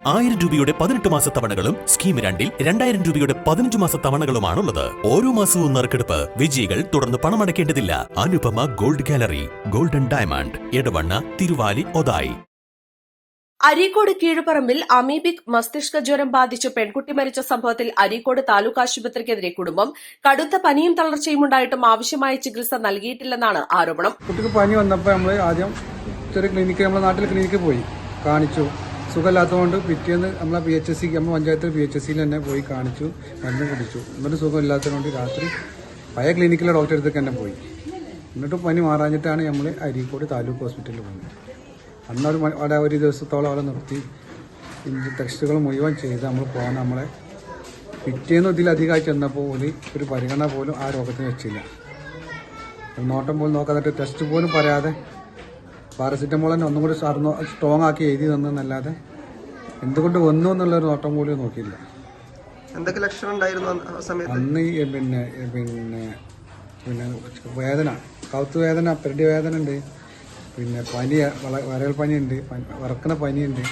1000 രൂപയുടെ 18 മാസ തവണകളും സ്കീം 2-ൽ 2000 രൂപയുടെ 15 മാസ തവണകളുമാണുള്ളത്. ഓരോ മാസവും നറുക്കെടുപ്പ്. വിജയികൾ തുടർന്ന് പണമടയ്ക്കേണ്ടതില്ല. Anupama Gold Gallery, Golden Diamond, Edavanna, Thiruvali, Othayi. Areekode കീഴുപറമ്പിൽ അമീബിക് മസ്തിഷ്ക ജ്വരം ബാധിച്ച് പെൺകുട്ടി മരിച്ച സംഭവത്തിൽ അരീക്കോട് താലൂക്ക് ആശുപത്രിക്കെതിരെ കുടുംബം കടുത്ത പനിയും തളർച്ചയും ഉണ്ടായിട്ടും ആവശ്യമായ ചികിത്സ നൽകിയിട്ടില്ലെന്നാണ് ആരോപണം. കുട്ടിക്ക് പനി വന്നപ്പോൾ നമ്മൾ ആദ്യം ചെറിയ ക്ലിനിക്ക് നമ്മുടെ നാട്ടിലെ ക്ലിനിക്കിൽ പോയി കാണിച്ചു. സുഖമില്ലാത്തതുകൊണ്ട് പിറ്റേന്ന് നമ്മളെ PHSC നമ്മൾ പഞ്ചായത്തിൽ PHSCയിൽ തന്നെ പോയി കാണിച്ചു, മരുന്ന് കുടിച്ചു. എന്നിട്ട് സുഖമില്ലാത്തതുകൊണ്ട് രാത്രി പഴയ ക്ലിനിക്കിലെ ഡോക്ടറെ അടുത്തേക്ക് തന്നെ പോയി. എന്നിട്ട് പനി മാറാഞ്ഞിട്ടാണ് നമ്മൾ അരീക്കോട് താലൂക്ക് ഹോസ്പിറ്റലിൽ പോകുന്നത്. അന്നൊരു അവിടെ ഒരു ദിവസത്തോളം അവിടെ നിർത്തി ടെസ്റ്റുകൾ മുഴുവൻ ചെയ്ത് നമ്മൾ പോകാൻ നമ്മളെ പിറ്റേന്ന് ഇതിലധികമായി ചെന്നപ്പോൾ ഒരു പരിഗണന പോലും ആ രോഗത്തിന് വെച്ചില്ല. നോട്ടം പോലും നോക്കാതെ ടെസ്റ്റ് പോലും പറയാതെ പാരസിറ്റമോൾ തന്നെ ഒന്നും കൂടി സ്ട്രോങ് ആക്കി എഴുതി തന്നല്ലാതെ എന്തുകൊണ്ട് വന്നു എന്നുള്ളൊരു നോട്ടം പോലും നോക്കിയില്ല. എന്തൊക്കെ ലക്ഷണം ഉണ്ടായിരുന്നു അന്ന് പിന്നെ വേദന, കൗത്ത് വേദന, പെരടി വേദന ഉണ്ട്, പിന്നെ പനി, വരൽ പനിയുണ്ട്, വറക്കുന്ന പനിയുണ്ട്,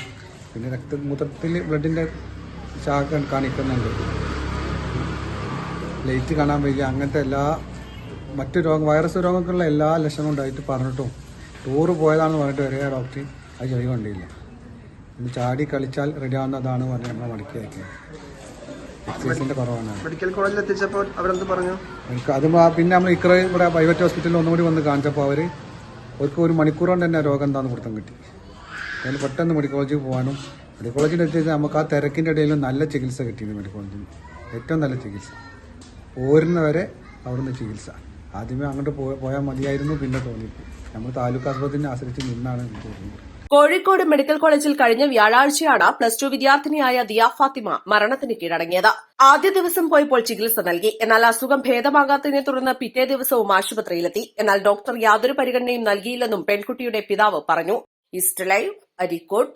പിന്നെ മൂത്രത്തിൽ ബ്ലഡിൻ്റെ ശാഖ കാണിക്കുന്നുണ്ട്, ലൈറ്റ് കാണാൻ വയ്യ, അങ്ങനത്തെ എല്ലാ മറ്റു വൈറസ് രോഗങ്ങൾക്കുള്ള എല്ലാ ലക്ഷണവും ഉണ്ടായിട്ട് പറഞ്ഞിട്ടും ടൂറ് പോയതാണെന്ന് പറഞ്ഞിട്ട് വരെ ഡോക്ടർ അത് ചെവി കണ്ടില്ല. ഇന്ന് ചാടി കളിച്ചാൽ റെഡി ആവുന്നതാണ് പറഞ്ഞ് നമ്മളെ മടക്കി അയക്കുന്നത്. എക്സസൈസിൻ്റെ കുറവാണ്. മെഡിക്കൽ കോളേജിൽ എത്തിച്ചപ്പോൾ അവരെന്ത് പറഞ്ഞു? അത് പിന്നെ നമ്മൾ ഇവിടെ പ്രൈവറ്റ് ഹോസ്പിറ്റലിൽ ഒന്നുകൂടി വന്ന് കാണിച്ചപ്പോൾ അവർക്ക് 1 മണിക്കൂർ കൊണ്ട് തന്നെ രോഗം എന്താണെന്ന് പിടുത്തം കിട്ടി. അതിന് പെട്ടെന്ന് മെഡിക്കൽ കോളേജിൽ പോകാനും മെഡിക്കൽ കോളേജിൽ എത്തിച്ചാൽ നമുക്ക് ആ തിരക്കിൻ്റെ ഇടയിലും നല്ല ചികിത്സ കിട്ടിയത്. മെഡിക്കൽ കോളേജിൽ ഏറ്റവും നല്ല ചികിത്സ, പോരുന്നവരെ അവിടുന്ന് ചികിത്സ. ആദ്യമേ അങ്ങോട്ട് പോയാൽ മതിയായിരുന്നു, പിന്നെ തോന്നി നമ്മൾ താലൂക്ക് ആശുപത്രിനെ ആശ്രയിച്ച് നിന്നാണ് തോന്നുന്നത്. കോഴിക്കോട് മെഡിക്കൽ കോളേജിൽ കഴിഞ്ഞ വ്യാഴാഴ്ചയാണ് +2 വിദ്യാർത്ഥിനിയായ ദിയ ഫാത്തിമ മരണത്തിന് കീഴടങ്ങിയത്. ആദ്യ ദിവസം പോയപ്പോൾ ചികിത്സ നൽകി. എന്നാൽ അസുഖം ഭേദമാകാത്തതിനെ തുടർന്ന് പിറ്റേ ദിവസവും ആശുപത്രിയിലെത്തി. എന്നാൽ ഡോക്ടർ യാതൊരു പരിഗണനയും നൽകിയില്ലെന്നും പെൺകുട്ടിയുടെ പിതാവ് പറഞ്ഞു. East live, Areekode.